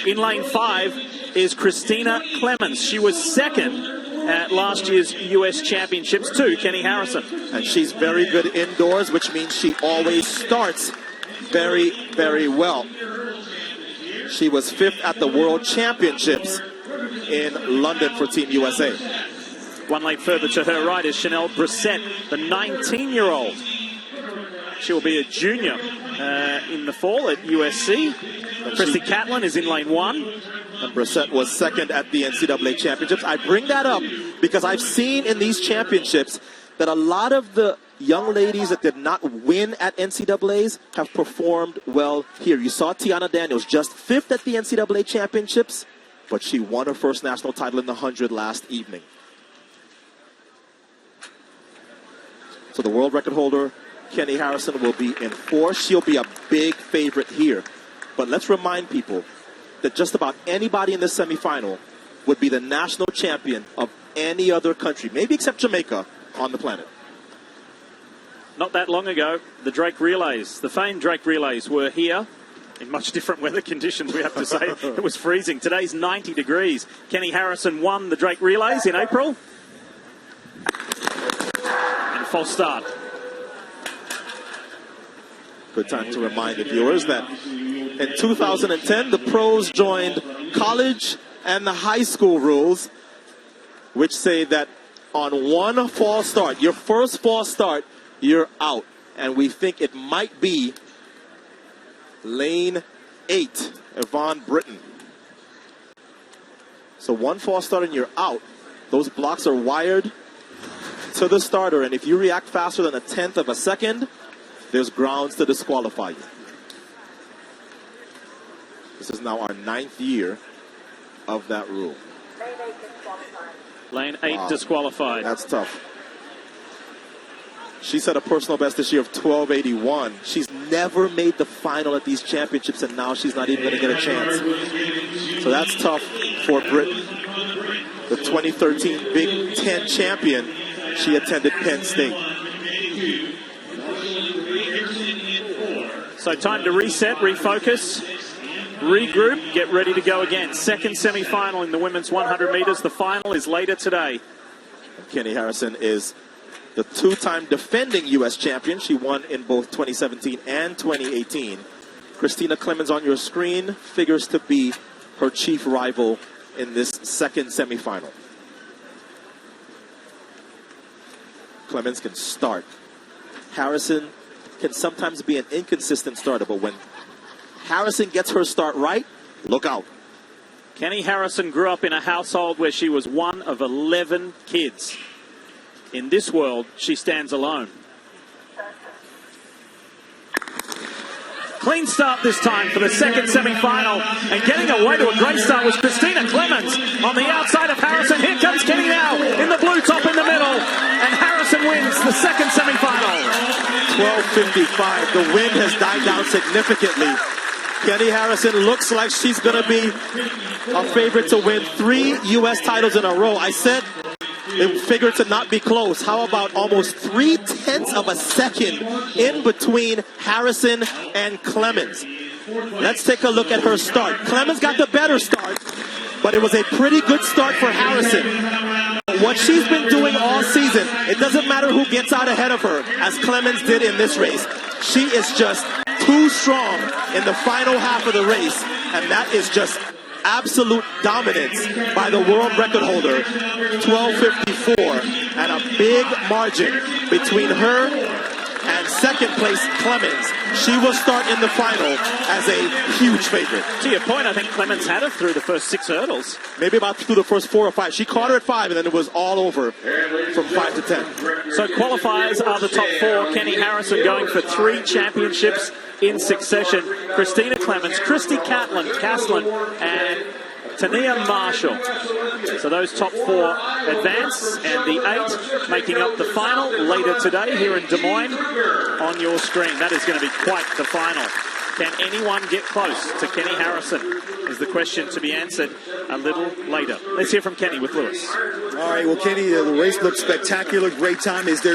In lane 5 is Christina Clemens. She was second at last year's US Championships to Keni Harrison. And she's very good indoors, which means she always starts very, very well. She was 5th at the World Championships in London for Team USA. One lane further to her right is Chanel Brissett, the 19-year-old. She'll be a junior in the fall at USC. Christy Catlin is in lane 1. And Brissett was second at the NCAA Championships. I bring that up because I've seen in these championships that a lot of the young ladies that did not win at NCAAs have performed well here. You saw Tiana Daniels, just 5th at the NCAA Championships, but she won her first national title in the 100 last evening. So the world record holder, Keni Harrison, will be in 4. She'll be a big favorite here. But let's remind people that just about anybody in this semifinal would be the national champion of any other country, maybe except Jamaica, on the planet. Not that long ago, the Drake Relays, the famed Drake Relays, were here in much different weather conditions, we have to say. It was freezing. Today's 90 degrees. Keni Harrison won the Drake Relays in April. And false start. Good time to remind the viewers that in 2010, the pros joined college and the high school rules, which say that on one false start, your first false start, you're out. And we think it might be lane 8, Yvonne Britton. So one false start and you're out. Those blocks are wired to the starter, and if you react faster than 1/10 of a second, there's grounds to disqualify you. This is now our 9th year of that rule. Lane 8 disqualified. That's tough. She set a personal best this year of 12:81. She's never made the final at these championships, and now she's not even going to get a chance. So that's tough for Britain. The 2013 Big Ten champion, she attended Penn State. So time to reset, refocus, regroup, get ready to go again. Second semi-final in the women's 100 meters. The final is later today. Keni Harrison is the 2-time defending U.S. champion. She won in both 2017 and 2018. Christina Clemens on your screen figures to be her chief rival in this second semifinal. Clemens can start. Harrison can sometimes be an inconsistent starter, but when Harrison gets her start right, look out. Keni Harrison grew up in a household where she was one of 11 kids. In this world, she stands alone. Clean start this time for the second semi-final, and getting away to a great start was Christina Clemens on the outside of Harrison. Here comes Keni now in the blue top in the middle, and Harrison wins the second semi-final. 12:55. The wind has died down significantly. Keni Harrison looks like she's going to be a favorite to win 3 U.S. titles in a row. I said it figured to not be close. How about almost 3/10 of a second in between Harrison and Clemens? Let's take a look at her start. Clemens got the better start, but it was a pretty good start for Harrison. What she's been doing all season, it doesn't matter who gets out ahead of her, as Clemens did in this race. She is just too strong in the final half of the race, and that is just absolute dominance by the world record holder. 12:54, and a big margin between her and second place Clemens. She will start in the final as a huge favorite. To your point, I think Clemens had her through the first 6 hurdles. Maybe about through the first 4 or 5. She caught her at 5, and then it was all over from 5 to 10. So qualifiers are the top 4. Keni Harrison going for 3 championships in succession. Christina Clemens, Christy Catlin, and Tania Marshall. So those top 4 advance, and the 8 making up the final later today here in Des Moines on your screen. That is going to be quite the final. Can anyone get close to Keni Harrison is the question to be answered a little later. Let's hear from Keni with Lewis. All right, well, Keni, the race looked spectacular. Great time. Is there